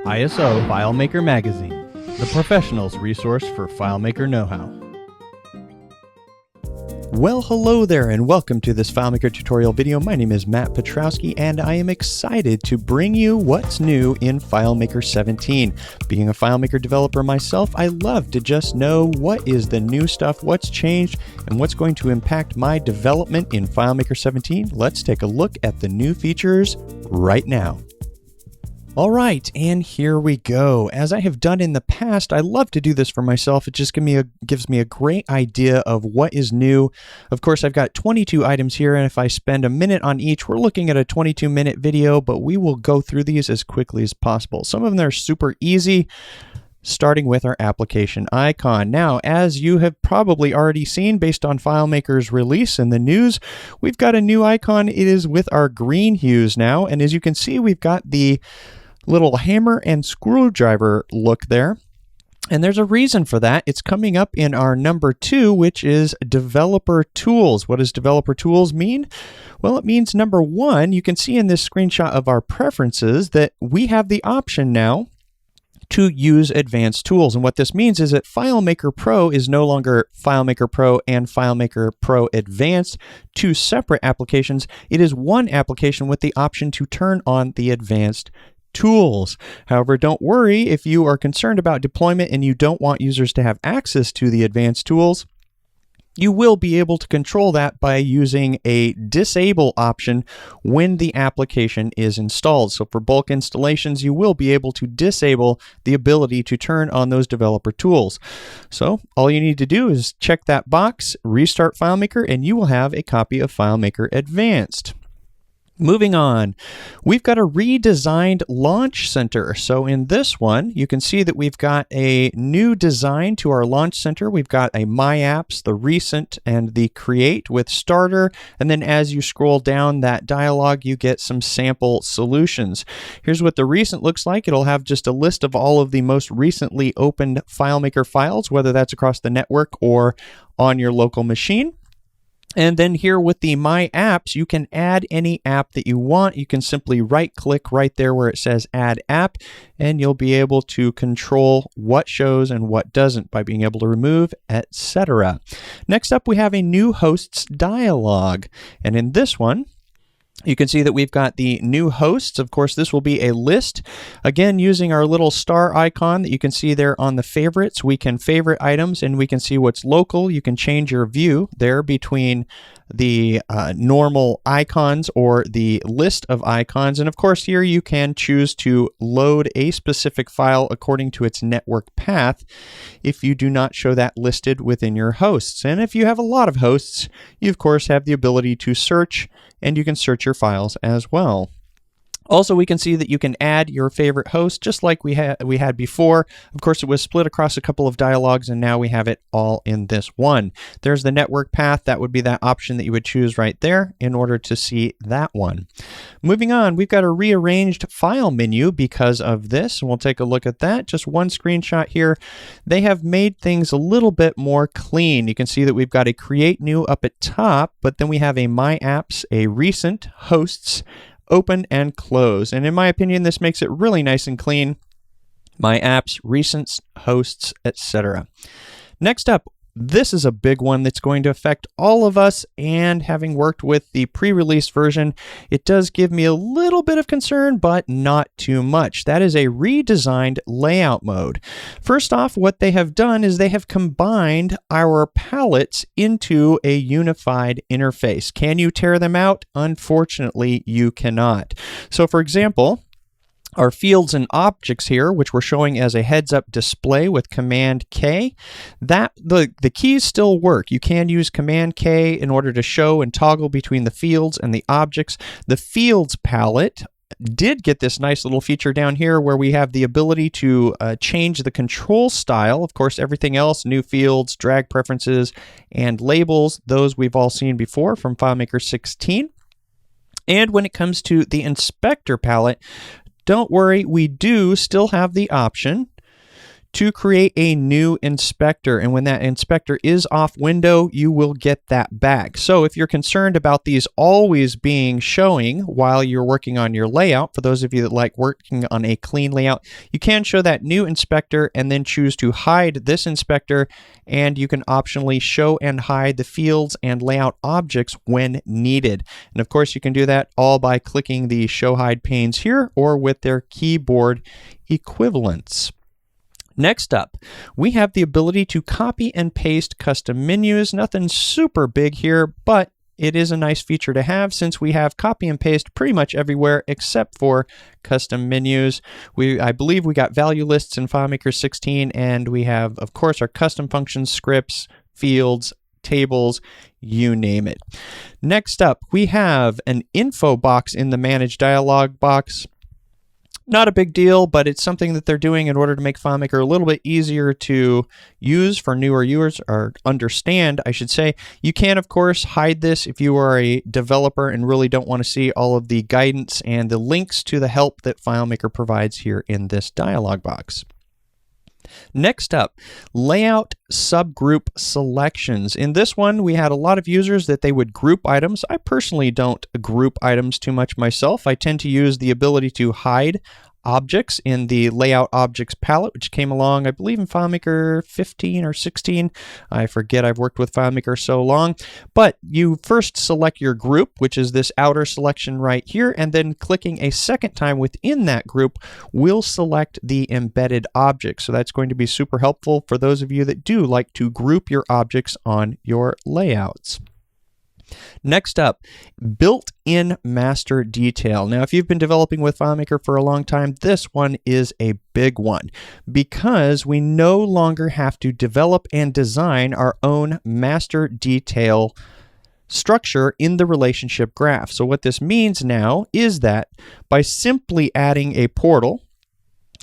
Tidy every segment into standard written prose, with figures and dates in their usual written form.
ISO FileMaker Magazine, the professional's resource for FileMaker know-how. Well, hello there and welcome to this FileMaker tutorial video. My name is Matt Petrowski and I am excited to bring you what's new in FileMaker 17. Being a FileMaker developer myself, I love to just know what is the new stuff, what's changed, and what's going to impact my development in FileMaker 17. Let's take a look at the new features right now. All right, and here we go. As I have done in the past, I love to do this for myself. It just gives me a great idea of what is new. Of course, I've got 22 items here, and if I spend a minute on each, we're looking at a 22-minute video, but we will go through these as quickly as possible. Some of them are super easy, starting with our application icon. Now, as you have probably already seen based on FileMaker's release in the news, we've got a new icon. It is with our green hues now, and as you can see, we've got the little hammer and screwdriver look there. And there's a reason for that. It's coming up in our number 2, which is developer tools. What does developer tools mean? Well, it means number 1, you can see in this screenshot of our preferences that we have the option now to use advanced tools. And what this means is that FileMaker Pro is no longer FileMaker Pro and FileMaker Pro Advanced, two separate applications. It is one application with the option to turn on the advanced tools. However, don't worry if you are concerned about deployment and you don't want users to have access to the advanced tools. You will be able to control that by using a disable option when the application is installed. So for bulk installations, you will be able to disable the ability to turn on those developer tools. So all you need to do is check that box, restart FileMaker, and you will have a copy of FileMaker Advanced. Moving on, we've got a redesigned Launch Center. So in this one, you can see that we've got a new design to our Launch Center. We've got a My Apps, the Recent, and the Create with Starter. And then as you scroll down that dialog, you get some sample solutions. Here's what the Recent looks like. It'll have just a list of all of the most recently opened FileMaker files, whether that's across the network or on your local machine. And then here with the My Apps, you can add any app that you want. You can simply right-click right there where it says Add App, and you'll be able to control what shows and what doesn't by being able to remove, etc. Next up, we have a new Hosts Dialog. And in this one, you can see that we've got the new hosts. Of course, this will be a list. Again, using our little star icon that you can see there on the favorites, we can favorite items and we can see what's local. You can change your view there between the normal icons or the list of icons. And of course, here you can choose to load a specific file according to its network path if you do not show that listed within your hosts. And if you have a lot of hosts, you of course have the ability to search, and you can search your files as well. Also, we can see that you can add your favorite host just like we had before. Of course, it was split across a couple of dialogues, and now we have it all in this one. There's the network path. That would be that option that you would choose right there in order to see that one. Moving on, we've got a rearranged file menu because of this, and we'll take a look at that. Just one screenshot here. They have made things a little bit more clean. You can see that we've got a Create New up at top, but then we have a My Apps, a Recent, Hosts, Open, and Close. And in my opinion, this makes it really nice and clean. My Apps, Recents, Hosts, etc. Next up, this is a big one that's going to affect all of us, and having worked with the pre-release version, it does give me a little bit of concern, but not too much. That is a redesigned layout mode. First off, what they have done is they have combined our palettes into a unified interface. Can you tear them out? Unfortunately, you cannot. So for example, our fields and objects here, which we're showing as a heads-up display with Command K, the keys still work. You can use Command K in order to show and toggle between the fields and the objects. The fields palette did get this nice little feature down here where we have the ability to change the control style. Of course, everything else, new fields, drag preferences, and labels, those we've all seen before from FileMaker 16. And when it comes to the inspector palette, don't worry, we do still have the option to create a new inspector. And when that inspector is off window, you will get that back. So if you're concerned about these always being showing while you're working on your layout, for those of you that like working on a clean layout, you can show that new inspector and then choose to hide this inspector, and you can optionally show and hide the fields and layout objects when needed. And of course, you can do that all by clicking the show hide panes here or with their keyboard equivalents. Next up, we have the ability to copy and paste custom menus. Nothing super big here, but it is a nice feature to have since we have copy and paste pretty much everywhere except for custom menus. I believe we got value lists in FileMaker 16, and we have, of course, our custom functions, scripts, fields, tables, you name it. Next up, we have an info box in the Manage dialog box. Not a big deal, but it's something that they're doing in order to make FileMaker a little bit easier to use for newer users, or understand, I should say. You can, of course, hide this if you are a developer and really don't want to see all of the guidance and the links to the help that FileMaker provides here in this dialog box. Next up, layout subgroup selections. In this one, we had a lot of users that they would group items. I personally don't group items too much myself. I tend to use the ability to hide objects in the layout objects palette, which came along, I believe, in FileMaker 15 or 16. I forget, I've worked with FileMaker so long. But you first select your group, which is this outer selection right here, and then clicking a second time within that group will select the embedded object. So that's going to be super helpful for those of you that do like to group your objects on your layouts. Next up, Builtin MasterDetail. Now, if you've been developing with FileMaker for a long time, this one is a big one because we no longer have to develop and design our own master detail structure in the relationship graph. So what this means now is that by simply adding a portal,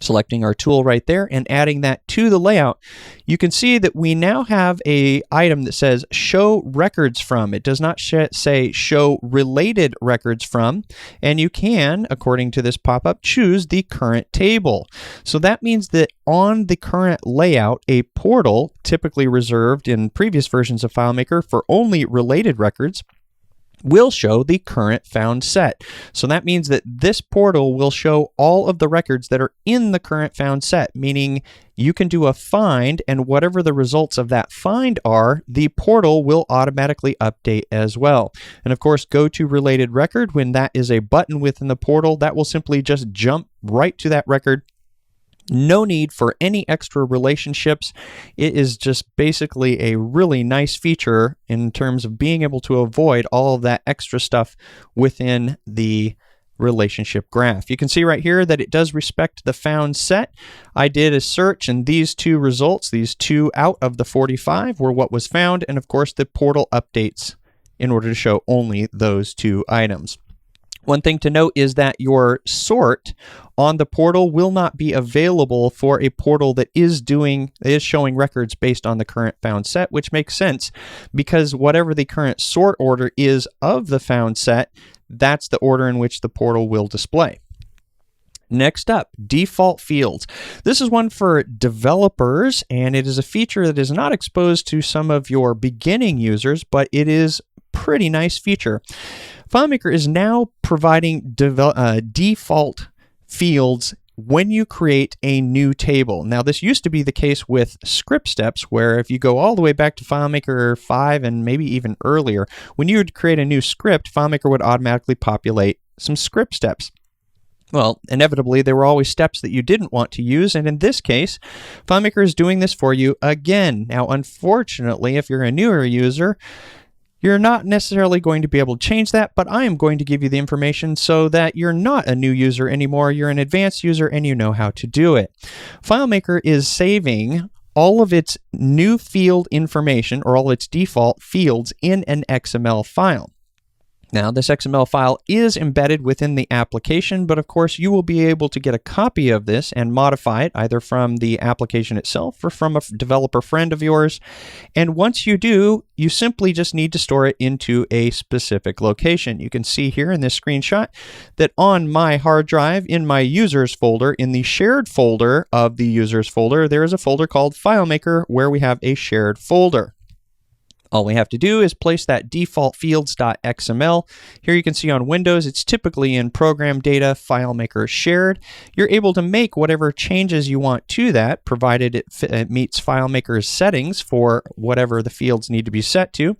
selecting our tool right there and adding that to the layout, you can see that we now have an item that says show records from. It does not say show related records from, and you can, according to this pop-up, choose the current table. So that means that on the current layout, a portal, typically reserved in previous versions of FileMaker for only related records, will show the current found set. So that means that this portal will show all of the records that are in the current found set, meaning you can do a find, and whatever the results of that find are, the portal will automatically update as well. And of course, go to related record. When that is a button within the portal, that will simply just jump right to that record. No need for any extra relationships. It is just basically a really nice feature in terms of being able to avoid all of that extra stuff within the relationship graph. You can see right here that it does respect the found set. I did a search, and these two results, these two out of the 45, were what was found, and of course the portal updates in order to show only those two items. One thing to note is that your sort on the portal will not be available for a portal that is showing records based on the current found set, which makes sense because whatever the current sort order is of the found set, that's the order in which the portal will display. Next up, default fields. This is one for developers, and it is a feature that is not exposed to some of your beginning users, but it is a pretty nice feature. FileMaker is now providing default fields when you create a new table. Now, this used to be the case with script steps, where if you go all the way back to FileMaker 5 and maybe even earlier, when you would create a new script, FileMaker would automatically populate some script steps. Well, inevitably, there were always steps that you didn't want to use, and in this case, FileMaker is doing this for you again. Now, unfortunately, if you're a newer user, you're not necessarily going to be able to change that, but I am going to give you the information so that you're not a new user anymore. You're an advanced user and you know how to do it. FileMaker is saving all of its new field information, or all its default fields, in an XML file. Now, this XML file is embedded within the application, but of course you will be able to get a copy of this and modify it either from the application itself or from a developer friend of yours. And once you do, you simply just need to store it into a specific location. You can see here in this screenshot that on my hard drive, in my users folder, in the shared folder of the users folder, there is a folder called FileMaker where we have a shared folder. All we have to do is place that default fields.xml. Here you can see on Windows, it's typically in Program Data, FileMaker Shared. You're able to make whatever changes you want to that, provided it meets FileMaker's settings for whatever the fields need to be set to.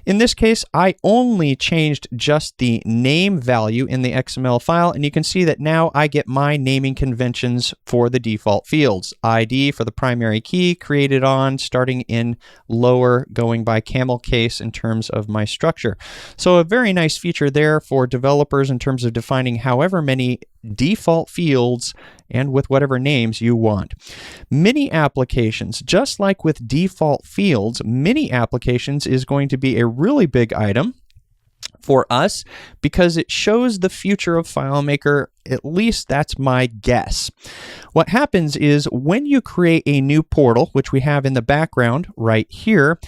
In this case, I only changed just the name value in the XML file, and you can see that now I get my naming conventions for the default fields. ID for the primary key, created on, starting in lower, going by camel case in terms of my structure. So a very nice feature there for developers in terms of defining however many default fields and with whatever names you want. Mini applications, just like with default fields, mini applications is going to be a really big item for us because it shows the future of FileMaker. At least that's my guess. What happens is when you create a new portal, which we have in the background right here,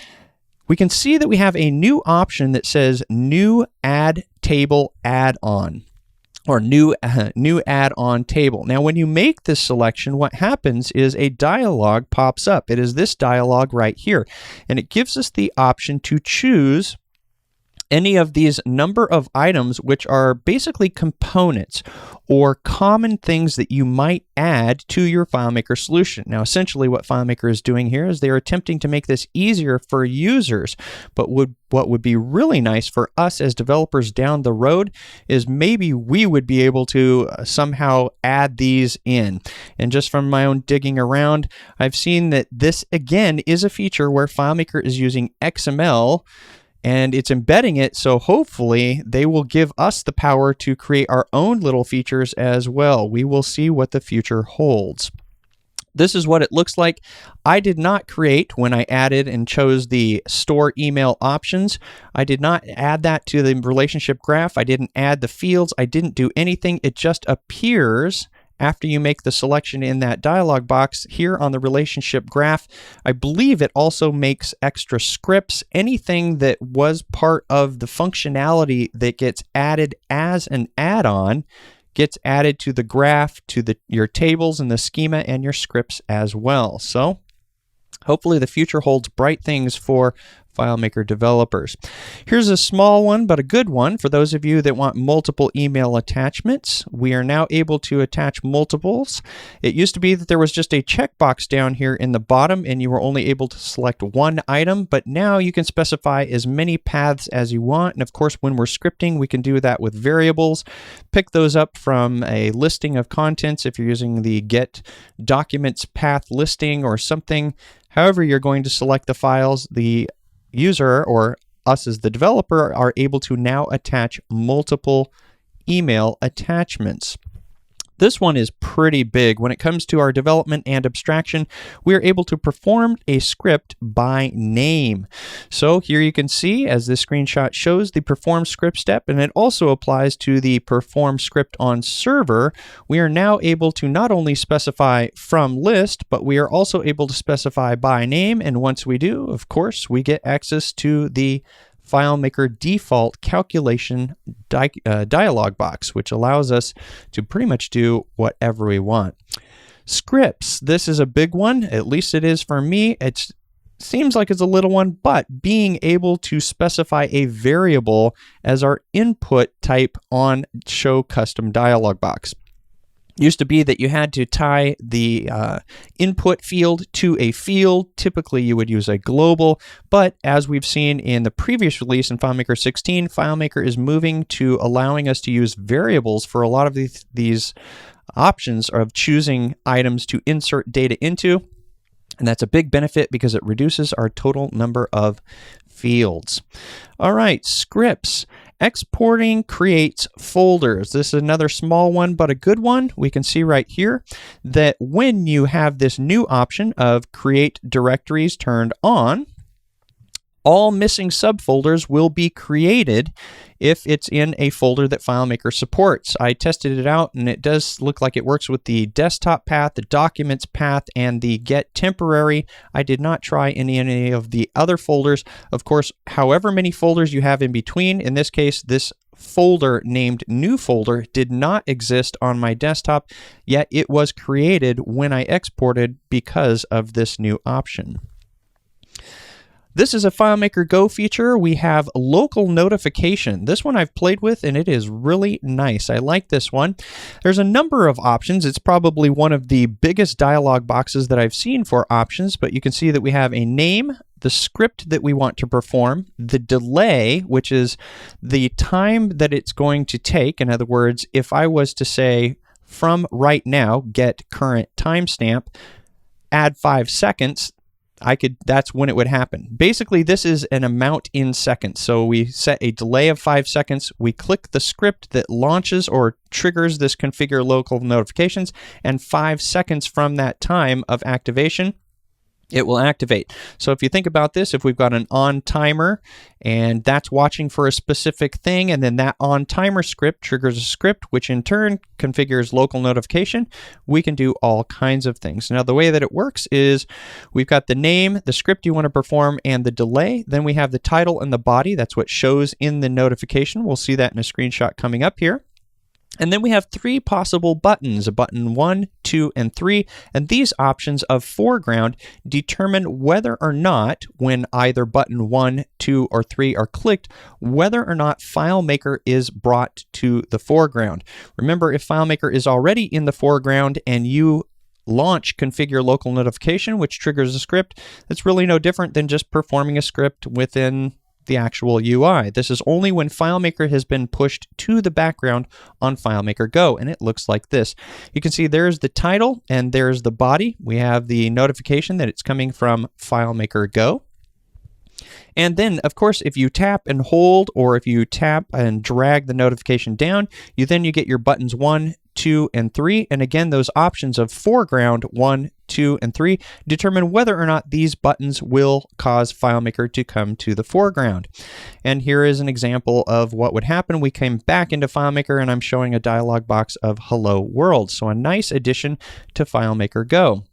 we can see that we have a new option that says New Add Table Add-on, or new add-on table. Now, when you make this selection, what happens is a dialog pops up. It is this dialog right here, and it gives us the option to choose any of these number of items, which are basically components or common things that you might add to your FileMaker solution. Now, essentially what FileMaker is doing here is they're attempting to make this easier for users, but what would be really nice for us as developers down the road is maybe we would be able to somehow add these in. And just from my own digging around, I've seen that this again is a feature where FileMaker is using XML and it's embedding it, so hopefully they will give us the power to create our own little features as well. We will see what the future holds. This is what it looks like. I did not create, when I added and chose the store email options, I did not add that to the relationship graph. I didn't add the fields. I didn't do anything. It just appears after you make the selection in that dialog box here on the relationship graph. I believe it also makes extra scripts. Anything that was part of the functionality that gets added as an add-on gets added to the graph, to your tables and the schema and your scripts as well. So hopefully the future holds bright things for FileMaker developers. Here's a small one, but a good one for those of you that want multiple email attachments. We are now able to attach multiples. It used to be that there was just a checkbox down here in the bottom and you were only able to select one item, but now you can specify as many paths as you want. And of course, when we're scripting, we can do that with variables. Pick those up from a listing of contents if you're using the Get Documents Path listing or something. However you're going to select the files, the user or us as the developer are able to now attach multiple email attachments. This one is pretty big. When it comes to our development and abstraction, we are able to perform a script by name. So here you can see, as this screenshot shows, the perform script step, and it also applies to the perform script on server. We are now able to not only specify from list, but we are also able to specify by name. And once we do, of course, we get access to the FileMaker default calculation dialog box, which allows us to pretty much do whatever we want. Scripts, this is a big one, at least it is for me. It seems like it's a little one, but being able to specify a variable as our input type on show custom dialog box. Used to be that you had to tie the input field to a field. Typically, you would use a global, but as we've seen in the previous release in FileMaker 16, FileMaker is moving to allowing us to use variables for a lot of these options of choosing items to insert data into. And that's a big benefit because it reduces our total number of fields. All right, scripts. Exporting creates folders. This is another small one, but a good one. We can see right here that when you have this new option of create directories turned on, all missing subfolders will be created if it's in a folder that FileMaker supports. I tested it out and it does look like it works with the desktop path, the documents path, and the get temporary. I did not try any of the other folders. Of course, however many folders you have in between, in this case, this folder named new folder did not exist on my desktop, yet it was created when I exported because of this new option. This is a FileMaker Go feature. We have local notification. This one I've played with and it is really nice. I like this one. There's a number of options. It's probably one of the biggest dialog boxes that I've seen for options, but you can see that we have a name, the script that we want to perform, the delay, which is the time that it's going to take. In other words, if I was to say from right now, get current timestamp, add 5 seconds, that's when it would happen. Basically, this is an amount in seconds. So we set a delay of 5 seconds. We click the script that launches or triggers this configure local notifications, and 5 seconds from that time of activation, it will activate. So if you think about this, if we've got an on timer and that's watching for a specific thing, and then that on timer script triggers a script, which in turn configures local notification, we can do all kinds of things. Now, the way that it works is we've got the name, the script you want to perform, and the delay. Then we have the title and the body. That's what shows in the notification. We'll see that in a screenshot coming up here. And then we have 3 possible buttons, button 1, 2, and 3. And these options of foreground determine whether or not, when either button 1, 2, or 3 are clicked, whether or not FileMaker is brought to the foreground. Remember, if FileMaker is already in the foreground and you launch configure local notification, which triggers a script, it's really no different than just performing a script within the actual UI. This is only when FileMaker has been pushed to the background on FileMaker Go, and it looks like this. You can see there's the title and there's the body. We have the notification that it's coming from FileMaker Go. And then, of course, if you tap and hold, or if you tap and drag the notification down, you get your buttons 1, 2, and 3. And again, those options of foreground 1, 2, and 3 determine whether or not these buttons will cause FileMaker to come to the foreground. And here is an example of what would happen. We came back into FileMaker and I'm showing a dialog box of Hello World. So a nice addition to FileMaker Go.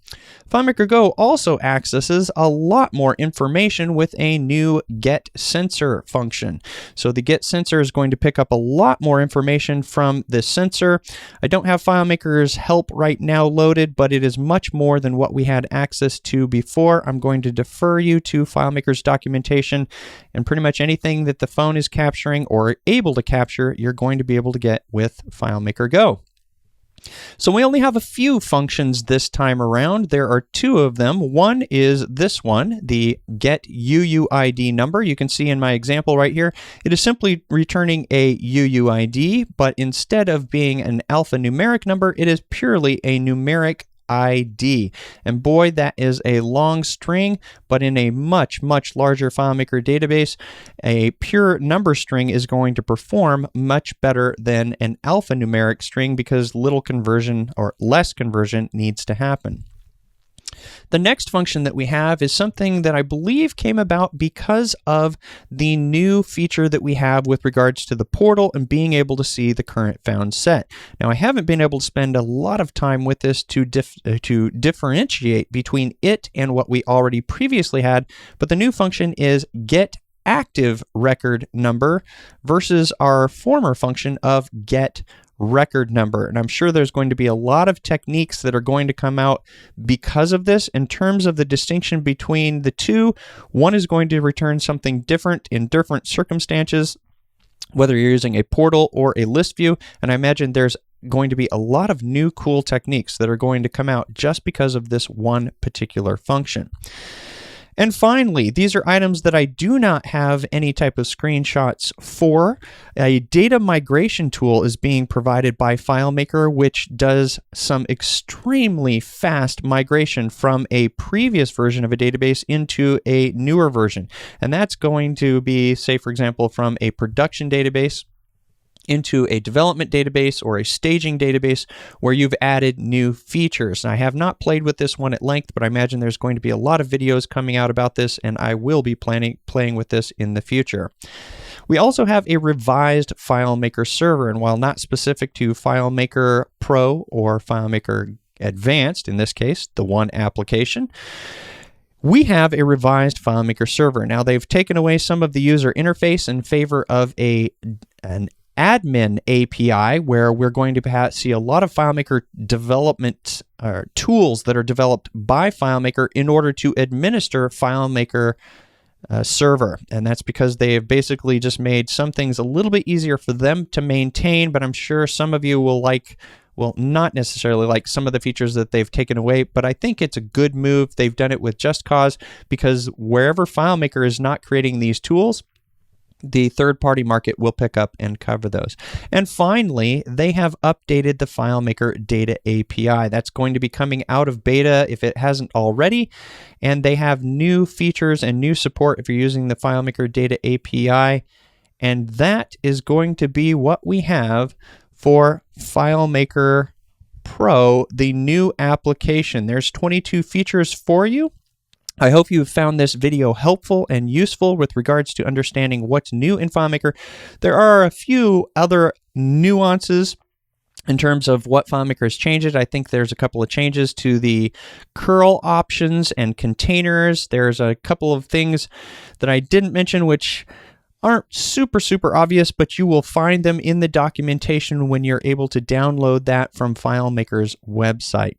FileMaker Go also accesses a lot more information with a new GetSensor function. So the GetSensor is going to pick up a lot more information from the sensor. I don't have FileMaker's help right now loaded, but it is much more than what we had access to before. I'm going to defer you to FileMaker's documentation, and pretty much anything that the phone is capturing or able to capture, you're going to be able to get with FileMaker Go. So we only have a few functions this time around. There are 2 of them. One is this one, the get UUID number. You can see in my example right here, it is simply returning a UUID, but instead of being an alphanumeric number, it is purely a numeric ID. And boy, that is a long string, but in a much, much larger FileMaker database, a pure number string is going to perform much better than an alphanumeric string because little conversion or less conversion needs to happen. The next function that we have is something that I believe came about because of the new feature that we have with regards to the portal and being able to see the current found set. Now, I haven't been able to spend a lot of time with this to differentiate between it and what we already previously had, but the new function is get ActiveRecordNumber versus our former function of GetRecordNumber. And I'm sure there's going to be a lot of techniques that are going to come out because of this. In terms of the distinction between the two, one is going to return something different in different circumstances, whether you're using a portal or a list view. And I imagine there's going to be a lot of new cool techniques that are going to come out just because of this one particular function. And finally, these are items that I do not have any type of screenshots for. A data migration tool is being provided by FileMaker, which does some extremely fast migration from a previous version of a database into a newer version. And that's going to be, say, for example, from a production database into a development database or a staging database where you've added new features. And I have not played with this one at length, but I imagine there's going to be a lot of videos coming out about this, and I will be playing with this in the future. We also have a revised FileMaker server, and while not specific to FileMaker Pro or FileMaker Advanced, in this case, the one application, we have a revised FileMaker server. Now, they've taken away some of the user interface in favor of an admin API, where we're going to see a lot of FileMaker development tools that are developed by FileMaker in order to administer FileMaker server. And that's because they have basically just made some things a little bit easier for them to maintain, but I'm sure some of you will not necessarily like some of the features that they've taken away, but I think it's a good move. They've done it with just cause, because wherever FileMaker is not creating these tools, the third-party market will pick up and cover those. And finally, they have updated the FileMaker Data API. That's going to be coming out of beta if it hasn't already, and they have new features and new support if you're using the FileMaker Data API, and that is going to be what we have for FileMaker Pro, the new application. There's 22 features for you. I hope you found this video helpful and useful with regards to understanding what's new in FileMaker. There are a few other nuances in terms of what FileMaker has changed. I think there's a couple of changes to the curl options and containers. There's a couple of things that I didn't mention which aren't super obvious, but you will find them in the documentation when you're able to download that from FileMaker's website.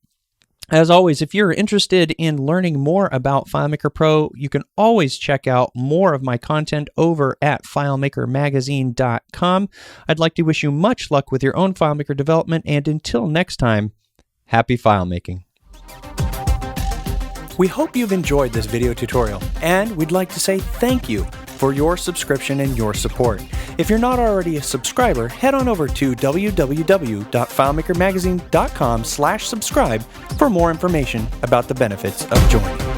As always, if you're interested in learning more about FileMaker Pro, you can always check out more of my content over at FileMakerMagazine.com. I'd like to wish you much luck with your own FileMaker development, and until next time, happy FileMaking. We hope you've enjoyed this video tutorial, and we'd like to say thank you for your subscription and your support. If you're not already a subscriber, head on over to www.FileMakerMagazine.com/subscribe for more information about the benefits of joining.